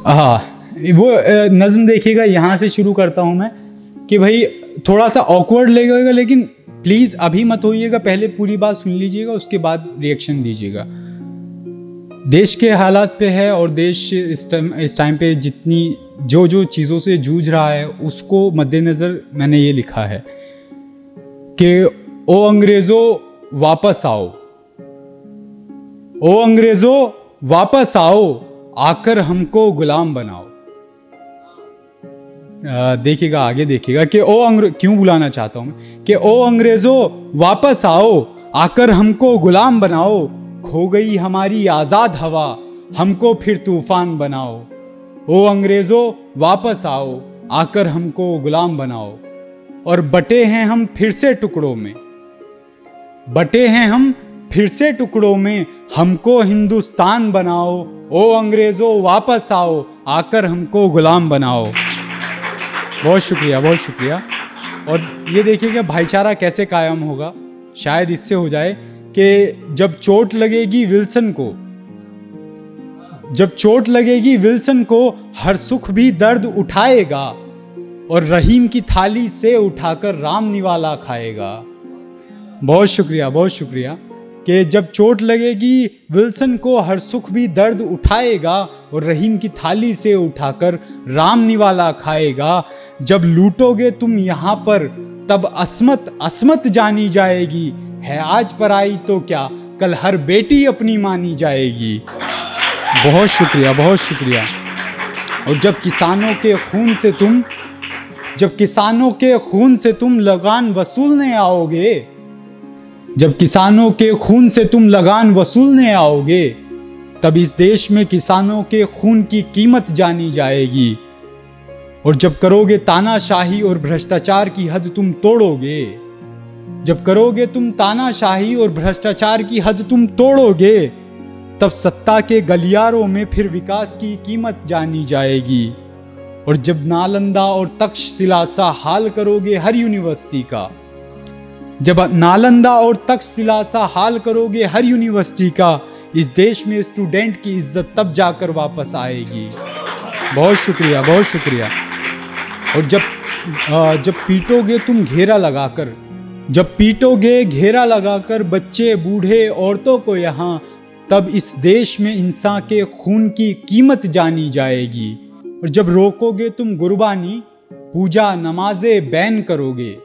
हाँ, वो नज़्म देखिएगा, यहाँ से शुरू करता हूँ मैं कि भाई थोड़ा सा ऑकवर्ड लगेगा, लेकिन प्लीज़ अभी मत होइएगा, पहले पूरी बात सुन लीजिएगा, उसके बाद रिएक्शन दीजिएगा। देश के हालात पे है और देश इस टाइम पे जितनी जो चीज़ों से जूझ रहा है उसको मद्देनज़र मैंने ये लिखा है कि ओ अंग्रेज़ों वापस आओ, ओ अंग्रेज़ों वापस आओ, आकर हमको गुलाम बनाओ। देखिएगा, आगे देखिएगा कि क्यों बुलाना चाहता हूं मैं कि ओ अंग्रेज़ों वापस आओ, आकर हमको गुलाम बनाओ, खो गई हमारी आज़ाद हवा, हमको फिर तूफान बनाओ। ओ अंग्रेज़ों वापस आओ, आकर हमको गुलाम बनाओ। और बटे हैं हम फिर से टुकड़ों में, बटे हैं हम फिर से टुकड़ों में, हमको हिंदुस्तान बनाओ। ओ अंग्रेज़ों वापस आओ, आकर हमको गुलाम बनाओ। बहुत शुक्रिया, बहुत शुक्रिया। और ये देखिए कि भाईचारा कैसे कायम होगा, शायद इससे हो जाए कि जब चोट लगेगी विल्सन को, जब चोट लगेगी विल्सन को, हर सुख भी दर्द उठाएगा और रहीम की थाली से उठाकर राम निवाला खाएगा। बहुत शुक्रिया, बहुत शुक्रिया। कि जब चोट लगेगी विल्सन को, हर सुख भी दर्द उठाएगा और रहीम की थाली से उठाकर राम निवाला खाएगा। जब लूटोगे तुम यहाँ पर, तब अस्मत अस्मत जानी जाएगी, है आज पराई तो क्या, कल हर बेटी अपनी मानी जाएगी। बहुत शुक्रिया, बहुत शुक्रिया। और जब किसानों के खून से तुम, जब किसानों के खून से तुम लगान वसूलने आओगे, जब किसानों के खून से तुम लगान वसूलने आओगे, तब इस देश में किसानों के खून की कीमत जानी जाएगी। और जब करोगे तानाशाही और भ्रष्टाचार की हद तुम तोड़ोगे, जब करोगे तुम तानाशाही और भ्रष्टाचार की हद तुम तोड़ोगे, तब सत्ता के गलियारों में फिर विकास की कीमत जानी जाएगी। और जब नालंदा और तक्षशिला सा हाल करोगे हर यूनिवर्सिटी का, जब नालंदा और तक्षशिला सा हाल करोगे हर यूनिवर्सिटी का, इस देश में स्टूडेंट की इज्जत तब जाकर वापस आएगी। बहुत शुक्रिया, बहुत शुक्रिया। और जब पीटोगे तुम घेरा लगाकर, जब पीटोगे घेरा लगाकर बच्चे बूढ़े औरतों को यहाँ, तब इस देश में इंसान के खून की कीमत जानी जाएगी। और जब रोकोगे तुम गुरबानी, पूजा नमाज़े बैन करोगे,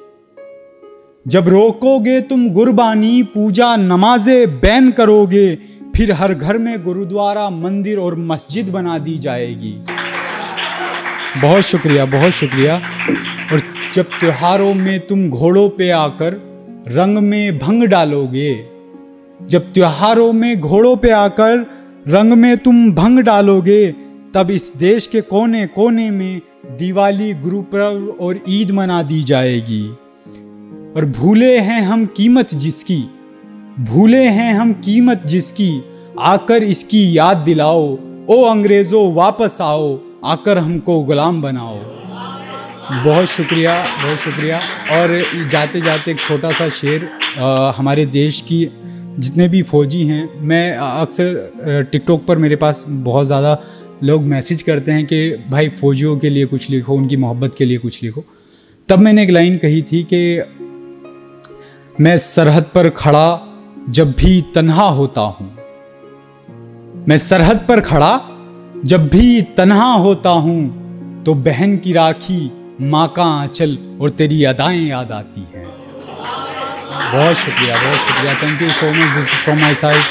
जब रोकोगे तुम गुरबानी, पूजा नमाज़े बैन करोगे, फिर हर घर में गुरुद्वारा, मंदिर और मस्जिद बना दी जाएगी। बहुत शुक्रिया, बहुत शुक्रिया। और जब त्योहारों में तुम घोड़ों पे आकर रंग में भंग डालोगे, जब त्योहारों में घोड़ों पे आकर रंग में तुम भंग डालोगे, तब इस देश के कोने कोने में दिवाली, गुरुपर्व और ईद मना दी जाएगी। और भूले हैं हम कीमत जिसकी, भूले हैं हम कीमत जिसकी, आकर इसकी याद दिलाओ। ओ अंग्रेज़ों वापस आओ, आकर हमको गुलाम बनाओ। बहुत शुक्रिया, बहुत शुक्रिया। और जाते जाते एक छोटा सा शेर, हमारे देश की जितने भी फौजी हैं, मैं अक्सर टिकटॉक पर मेरे पास बहुत ज़्यादा लोग मैसेज करते हैं कि भाई फ़ौजियों के लिए कुछ लिखो, उनकी मोहब्बत के लिए कुछ लिखो। तब मैंने एक लाइन कही थी कि मैं सरहद पर खड़ा जब भी तन्हा होता हूँ, मैं सरहद पर खड़ा जब भी तन्हा होता हूँ, तो बहन की राखी, माँ का आंचल और तेरी अदाएं याद आती हैं। बहुत शुक्रिया, बहुत शुक्रिया। Thank you so much. This is from my side.